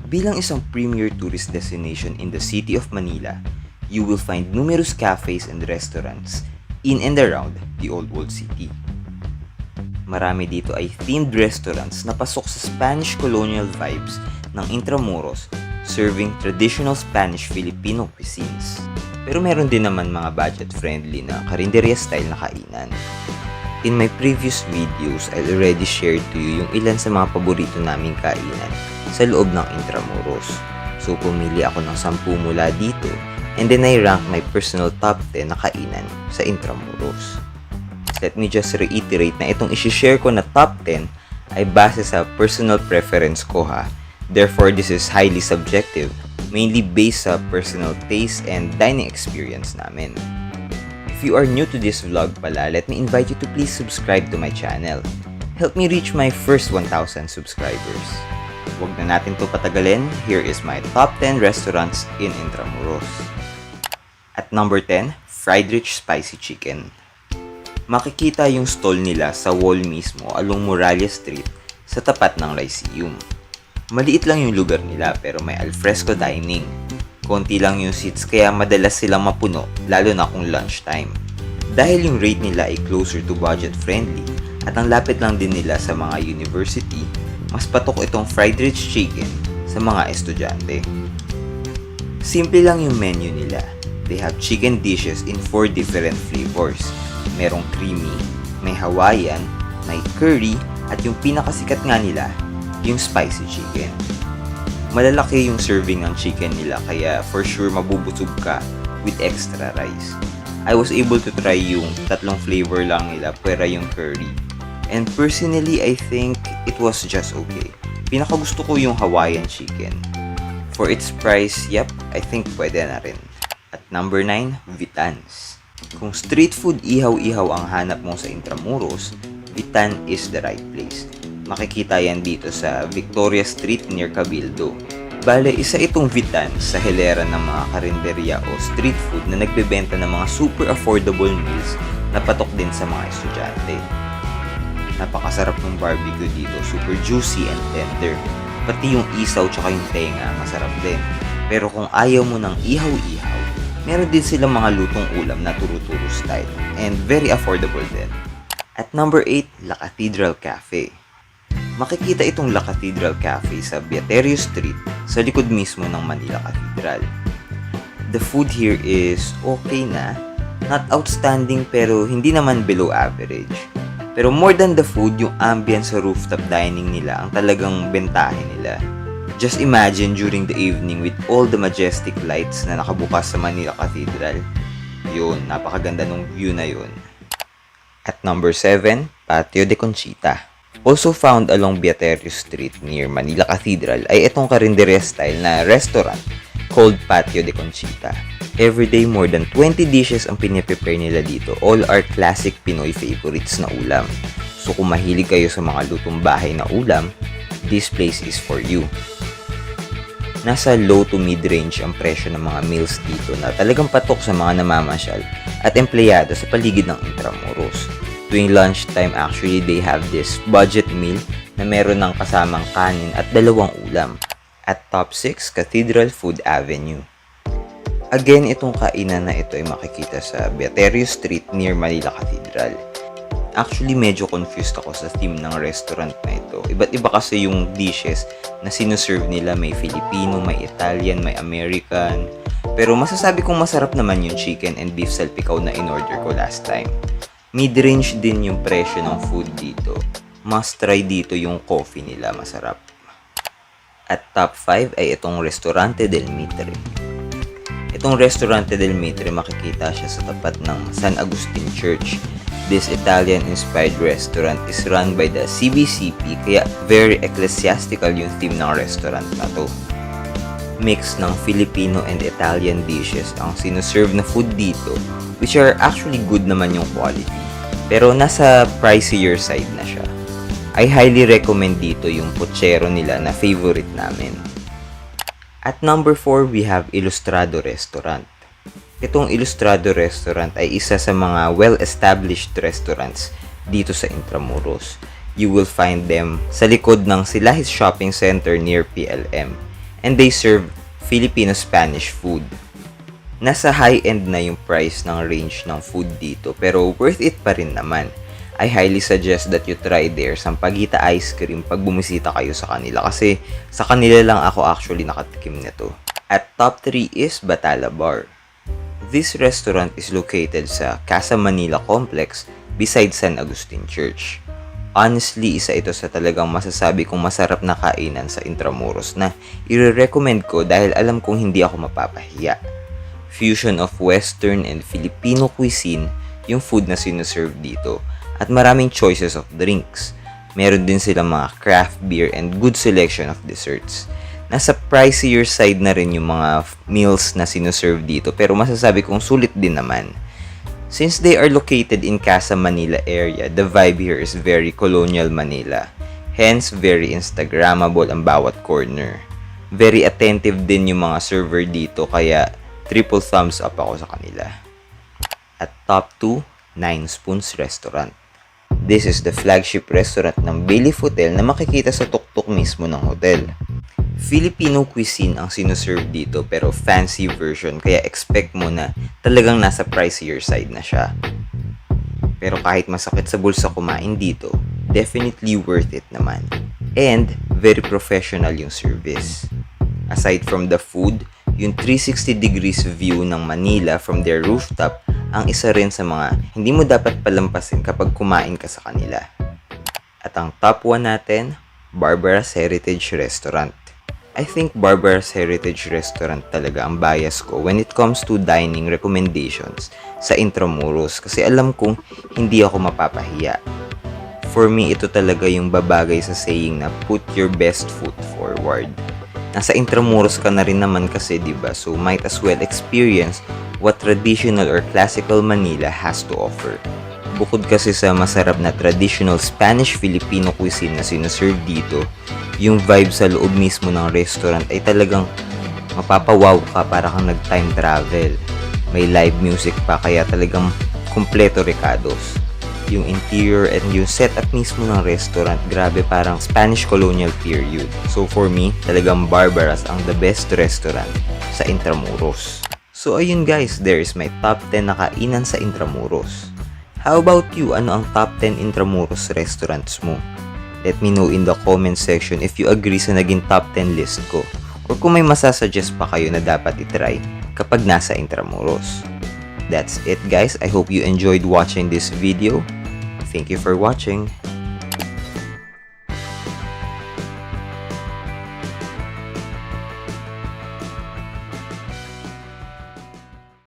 Bilang isang premier tourist destination in the city of Manila, you will find numerous cafes and restaurants in and around the Old World City. Marami dito ay themed restaurants na pasok sa Spanish colonial vibes ng Intramuros, serving traditional Spanish-Filipino cuisines. Pero meron din naman mga budget-friendly na karinderya style na kainan. In my previous videos, I already shared to you yung ilan sa mga paborito naming kainan sa loob ng Intramuros. So pumili ako ng 10 mula dito and then I rank my personal top 10 na kainan sa Intramuros. Let me just reiterate na itong isi-share ko na top 10 ay base sa personal preference ko ha. Therefore, this is highly subjective, mainly based sa personal taste and dining experience namin. If you are new to this vlog pala, let me invite you to please subscribe to my channel. Help me reach my first 1,000 subscribers. Huwag na natin to patagalin, here is my top 10 restaurants in Intramuros. At number 10, Fried Rich Spicy Chicken. Makikita yung stall nila sa wall mismo along Moralia Street sa tapat ng Lyceum. Maliit lang yung lugar nila pero may alfresco dining. Konti lang yung seats kaya madalas silang mapuno lalo na kung lunchtime. Dahil yung rate nila ay closer to budget friendly at ang lapit lang din nila sa mga university, mas patok itong fried rich chicken sa mga estudyante. Simple lang yung menu nila. They have chicken dishes in 4 different flavors. Merong creamy, may Hawaiian, may curry, at yung pinakasikat nga nila, yung spicy chicken. Malalaki yung serving ng chicken nila kaya for sure mabubusog ka with extra rice. I was able to try yung 3 flavor lang nila pwera yung curry. And personally, I think it was just okay. Pinakagusto ko yung Hawaiian chicken. For its price, yep, I think pwede na rin. At number 9, Vitans. Kung street food ihaw-ihaw ang hanap mo sa Intramuros, Vitan is the right place. Makikita yan dito sa Victoria Street near Cabildo. Bale, isa itong Vitan sa hilera ng mga karinderya o street food na nagbebenta ng mga super affordable meals na patok din sa mga estudyante. Napakasarap ng barbecue dito, super juicy and tender. Pati yung isaw tsaka yung tenga, masarap din. Pero kung ayaw mo ng ihaw-ihaw, meron din silang mga lutong ulam na turo-turo style and very affordable din. At number 8, La Cathedral Cafe. Makikita itong La Cathedral Cafe sa Beaterio Street sa likod mismo ng Manila Cathedral. The food here is okay na, not outstanding pero hindi naman below average. Pero more than the food, yung ambience sa rooftop dining nila ang talagang bentahe nila. Just imagine during the evening with all the majestic lights na nakabukas sa Manila Cathedral. Yun, napakaganda nung view na yun. At number 7, Patio de Conchita. Also found along Beaterio Street near Manila Cathedral ay itong karinderya style na restaurant called Patio de Conchita. Everyday more than 20 dishes ang piniprepare nila dito. All are classic Pinoy favorites na ulam. So kung mahilig kayo sa mga lutong bahay na ulam, this place is for you. Nasa low to mid-range ang presyo ng mga meals dito na talagang patok sa mga namamasyal at empleyado sa paligid ng Intramuros. Tuwing lunchtime actually they have this budget meal na meron ng kasamang kanin at 2 ulam. At top 6, Cathedral Food Avenue. Again, itong kainan na ito ay makikita sa Beaterio Street near Manila Cathedral. Actually, medyo confused ako sa theme ng restaurant na ito. Iba't iba kasi yung dishes na sinuserve nila. May Filipino, may Italian, may American. Pero masasabi kong masarap naman yung chicken and beef salpikaw na in-order ko last time. Mid-range din yung presyo ng food dito. Must try dito yung coffee nila, masarap. At top 5 ay itong Restaurante del Mitre. Itong Restaurante del Mitre makikita siya sa tapat ng San Agustin Church. This Italian-inspired restaurant is run by the CBCP kaya very ecclesiastical yung theme ng restaurant na to. Mix ng Filipino and Italian dishes ang sinuserve na food dito which are actually good naman yung quality. Pero nasa pricier side na siya. I highly recommend dito yung puchero nila na favorite namin. At number 4, we have Ilustrado Restaurant. Itong Ilustrado Restaurant ay isa sa mga well-established restaurants dito sa Intramuros. You will find them sa likod ng Silahis Shopping Center near PLM. and they serve Filipino-Spanish food. Nasa high-end na yung price ng range ng food dito pero worth it pa rin naman. I highly suggest that you try their Sampaguita ice cream pag bumisita kayo sa kanila kasi sa kanila lang ako actually nakatikim nito. At top 3 is Batala Bar. This restaurant is located sa Casa Manila Complex beside San Agustin Church. Honestly, isa ito sa talagang masasabi kong masarap na kainan sa Intramuros na i-recommend ko dahil alam kong hindi ako mapapahiya. Fusion of Western and Filipino cuisine yung food na sinuserve dito at maraming choices of drinks. Meron din silang mga craft beer and good selection of desserts. Nasa pricier side na rin yung mga meals na sinuserve dito pero masasabi kong sulit din naman. Since they are located in Casa Manila area, the vibe here is very colonial Manila. Hence, very Instagrammable ang bawat corner. Very attentive din yung mga server dito kaya triple thumbs up ako sa kanila. At top 2, 9 Spoons Restaurant. This is the flagship restaurant ng Bayleaf Hotel na makikita sa tuktok mismo ng hotel. Filipino cuisine ang sinuserve dito pero fancy version kaya expect mo na talagang nasa pricier side na siya. Pero kahit masakit sa bulsa kumain dito, definitely worth it naman. And very professional yung service. Aside from the food, yung 360 degrees view ng Manila from their rooftop ang isa rin sa mga hindi mo dapat palampasin kapag kumain ka sa kanila. At ang top 1 natin, Barbara's Heritage Restaurant. I think Barbara's Heritage Restaurant talaga ang bias ko when it comes to dining recommendations sa Intramuros kasi alam kong hindi ako mapapahiya. For me, ito talaga yung babagay sa saying na put your best foot forward. Nasa Intramuros ka na rin naman kasi, diba? So, might as well experience what traditional or classical Manila has to offer. Bukod kasi sa masarap na traditional Spanish-Filipino cuisine na sinuserve dito, yung vibe sa loob mismo ng restaurant ay talagang mapapawaw ka para kang nag-time travel. May live music pa kaya talagang kumpleto recados. Yung interior and yung setup mismo ng restaurant, grabe parang Spanish colonial period. So for me, talagang Barbara's ang the best restaurant sa Intramuros. So ayun guys, there is my top 10 na kainan sa Intramuros. How about you? Ano ang top 10 Intramuros restaurants mo? Let me know in the comment section if you agree sa naging top 10 list ko. Or kung may masasuggest pa kayo na dapat itry kapag nasa Intramuros. That's it guys. I hope you enjoyed watching this video. Thank you for watching.